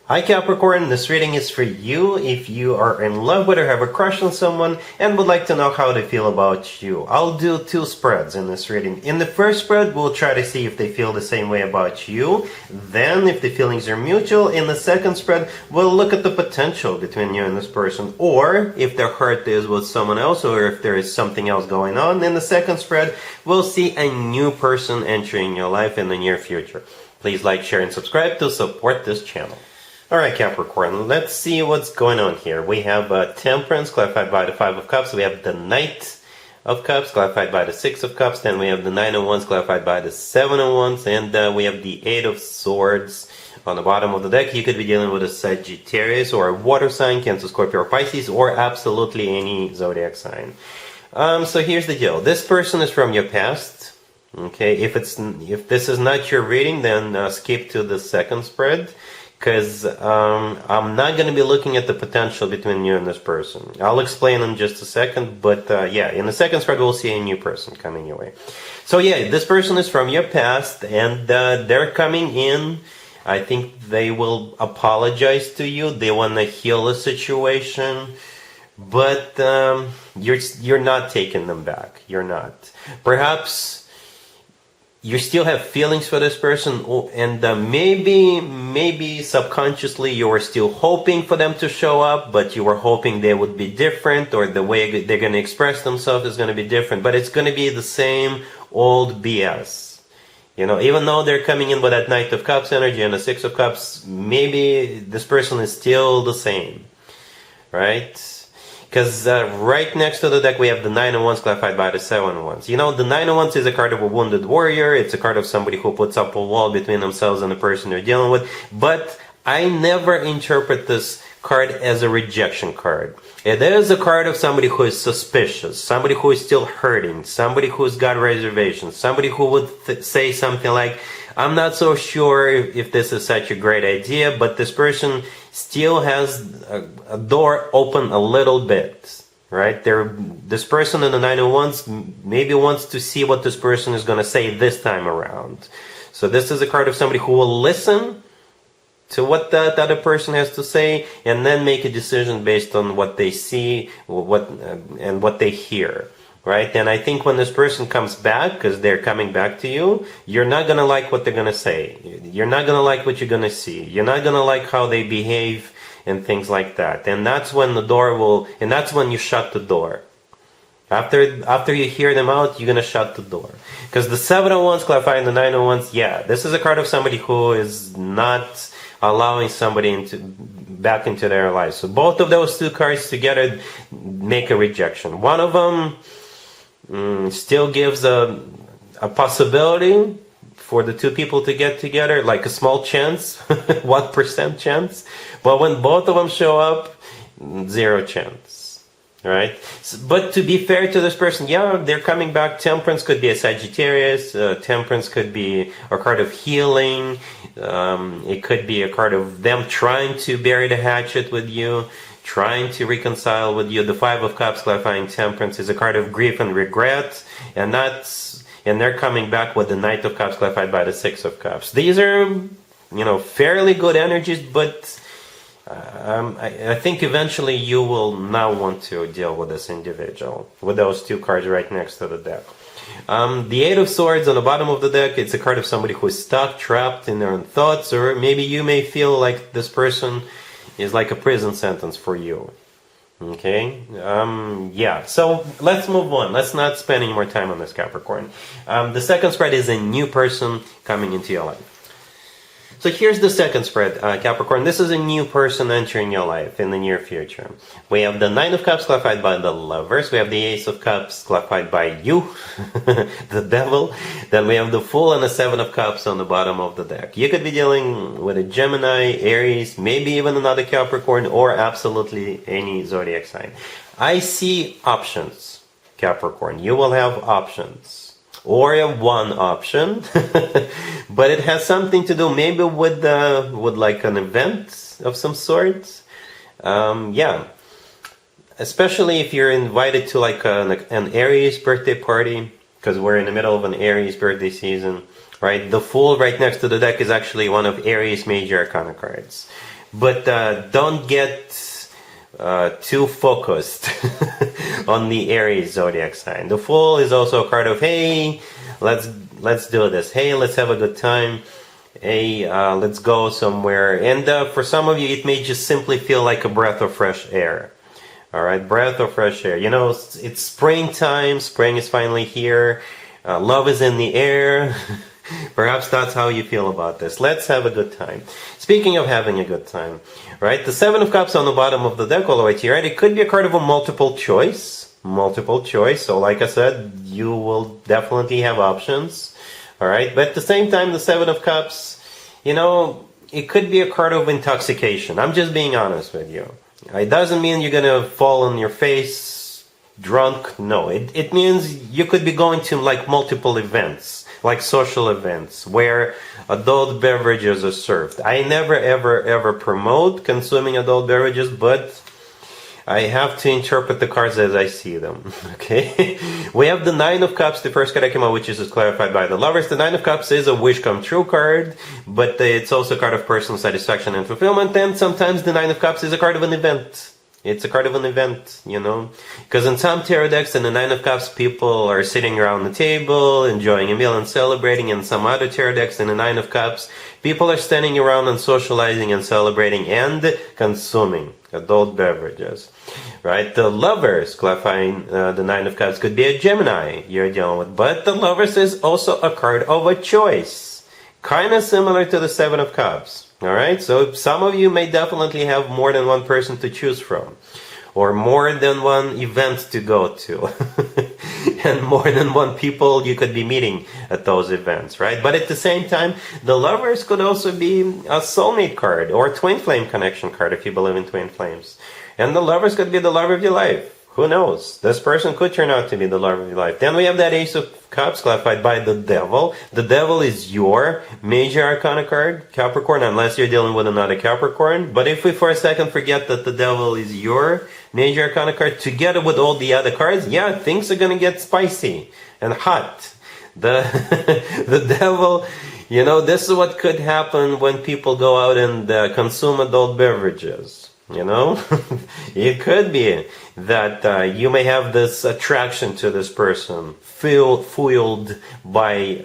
Hi Capricorn, this reading is for you if you are in love with or have a crush on someone and would like to know how they feel about you. I'll do two spreads in this reading. In the first spread, we'll try to see if they feel the same way about you. Then, if the feelings are mutual, in the second spread, we'll look at the potential between you and this person. Or, if their heart is with someone else, or if there is something else going on. In the second spread, we'll see a new person entering your life in the near future. Please like, share, and subscribe to support this channel. Alright Capricorn, let's see what's going on here. We have Temperance, clarified by the Five of Cups. We have the Knight of Cups, clarified by the Six of Cups. Then we have the Nine of Wands, clarified by the Seven of Wands. And we have the Eight of Swords on the bottom of the deck. You could be dealing with a Sagittarius or a water sign, Cancer, Scorpio, or Pisces, or absolutely any zodiac sign. So here's the deal. This person is from your past. Okay, if this is not your reading, then skip to the second spread. Because I'm not going to be looking at the potential between you and this person. I'll explain in just a second, but yeah, in the second spread we'll see a new person coming your way. So yeah, this person is from your past, and they're coming in. I think they will apologize to you. They want to heal the situation, but you're not taking them back. You're not. Perhaps you still have feelings for this person, and maybe subconsciously you were still hoping for them to show up, but you were hoping they would be different, or the way they're going to express themselves is going to be different, but it's going to be the same old BS. You know, even though they're coming in with that Knight of Cups energy and the Six of Cups, maybe this person is still the same, right? Because right next to the deck we have the Nine of Wands, clarified by the Seven of Wands. You know, the Nine of Wands is a card of a wounded warrior. It's a card of somebody who puts up a wall between themselves and the person they're dealing with. But I never interpret this card as a rejection card. It is a card of somebody who is suspicious, somebody who is still hurting, somebody who's got reservations, somebody who would say something like, I'm not so sure if this is such a great idea, but this person still has a door open a little bit, right? This person in the Nine of Wands maybe wants to see what this person is going to say this time around. So this is a card of somebody who will listen to what the other person has to say, and then make a decision based on what they see, and what they hear, right? And I think when this person comes back, because they're coming back to you, you're not going to like what they're going to say. You're not going to like what you're going to see. You're not going to like how they behave and things like that. And that's when that's when you shut the door. After you hear them out, you're going to shut the door. Because the Seven of Wands, clarifying the Nine of Wands, yeah, this is a card of somebody who is not allowing somebody back into their lives. So both of those two cards together make a rejection. One of them still gives a possibility for the two people to get together, like a small chance, 1% chance. But when both of them show up, 0 chance, right? But to be fair to this person, yeah, they're coming back. Temperance could be a Sagittarius. Temperance could be a card of healing. It could be a card of them trying to bury the hatchet with you, trying to reconcile with you. The Five of Cups, clarifying Temperance, is a card of grief and regret, and they're coming back with the Knight of Cups, clarified by the Six of Cups. These are, fairly good energies, but I think eventually you will not want to deal with this individual, with those two cards right next to the deck. The Eight of Swords on the bottom of the deck, it's a card of somebody who is stuck, trapped in their own thoughts, or maybe you may feel like this person is like a prison sentence for you. Okay, yeah, so let's move on. Let's not spend any more time on this, Capricorn. The second spread is a new person coming into your life. So here's the second spread, Capricorn. This is a new person entering your life in the near future. We have the Nine of Cups, clarified by the Lovers. We have the Ace of Cups, clarified by you, the Devil. Then we have the Fool and the Seven of Cups on the bottom of the deck. You could be dealing with a Gemini, Aries, maybe even another Capricorn, or absolutely any zodiac sign. I see options, Capricorn. You will have options. Or a one option, but it has something to do maybe with like an event of some sort. Yeah, especially if you're invited to like an Aries birthday party, because we're in the middle of an Aries birthday season, right? The Fool right next to the deck is actually one of Aries major arcana cards. but don't get too focused on the Aries zodiac sign. The Fool is also a card of, hey, let's do this. Hey, let's have a good time. Hey, let's go somewhere. And for some of you, it may just simply feel like a breath of fresh air. All right, breath of fresh air. You know, it's springtime. Spring is finally here. Love is in the air. Perhaps that's how you feel about this. Let's have a good time. Speaking of having a good time, right? The Seven of Cups on the bottom of the deck all the way to your right. It could be a card of a multiple choice. Multiple choice. So like I said, you will definitely have options. All right. But at the same time, the Seven of Cups, you know, it could be a card of intoxication. I'm just being honest with you. It doesn't mean you're going to fall on your face drunk. No, it means you could be going to like multiple events, like social events where adult beverages are served. I never ever promote consuming adult beverages, but I have to interpret the cards as I see them. Okay, we have the Nine of Cups, the first card that came out, which is clarified by the Lovers. The Nine of Cups is a wish come true card, but it's also a card of personal satisfaction and fulfillment. And sometimes the Nine of Cups is a card of an event. It's a card of an event, you know, because in some tarot decks, in the Nine of Cups, people are sitting around the table, enjoying a meal and celebrating. In some other tarot decks, in the Nine of Cups, people are standing around and socializing and celebrating and consuming adult beverages, right? The Lovers, clarifying the Nine of Cups, could be a Gemini you're dealing with, but the Lovers is also a card of a choice, kind of similar to the Seven of Cups. All right, so some of you may definitely have more than one person to choose from, or more than one event to go to, and more than one people you could be meeting at those events, right? But at the same time, the Lovers could also be a soulmate card or a twin flame connection card if you believe in twin flames. And the Lovers could be the love of your life. Who knows? This person could turn out to be the love of your life. Then we have that Ace of Cups clarified by the Devil. The Devil is your major arcana card, Capricorn, unless you're dealing with another Capricorn. But if we for a second forget that the Devil is your major arcana card, together with all the other cards, yeah, things are going to get spicy and hot. The Devil, you know, this is what could happen when people go out and consume adult beverages. You know, it could be that you may have this attraction to this person, fueled by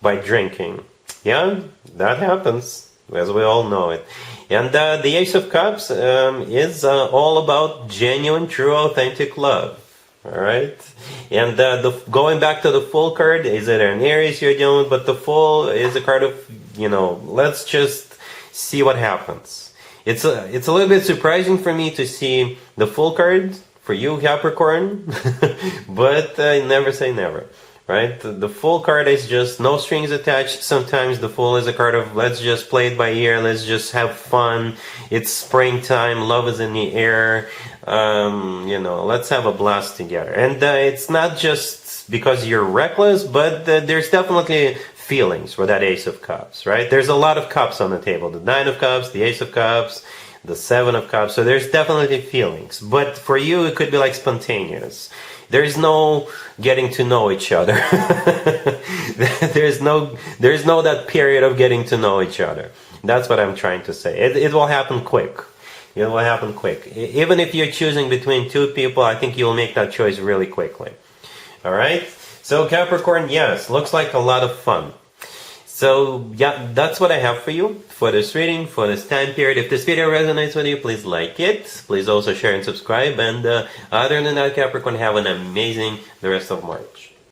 drinking. Yeah, that happens, as we all know it. And the Ace of Cups is all about genuine, true, authentic love. All right, and going back to the Fool card, is it an Aries you're dealing with? But the Fool is a card of, you know, let's just see what happens. It's a little bit surprising for me to see the Fool card for you, Capricorn, but never say never, right? The Fool card is just no strings attached. Sometimes the Fool is a card of let's just play it by ear, let's just have fun. It's springtime, love is in the air, you know, let's have a blast together. And it's not just because you're reckless, but there's definitely feelings for that Ace of Cups, right? There's a lot of cups on the table. The Nine of Cups, the Ace of Cups, the Seven of Cups. So there's definitely feelings. But for you, it could be like spontaneous. There's no getting to know each other. there's no that period of getting to know each other. That's what I'm trying to say. It will happen quick. It will happen quick. Even if you're choosing between two people, I think you'll make that choice really quickly. All right? So Capricorn, yes, looks like a lot of fun. So yeah, that's what I have for you for this reading, for this time period. If this video resonates with you, please like it. Please also share and subscribe. And other than that, Capricorn, have an amazing the rest of March.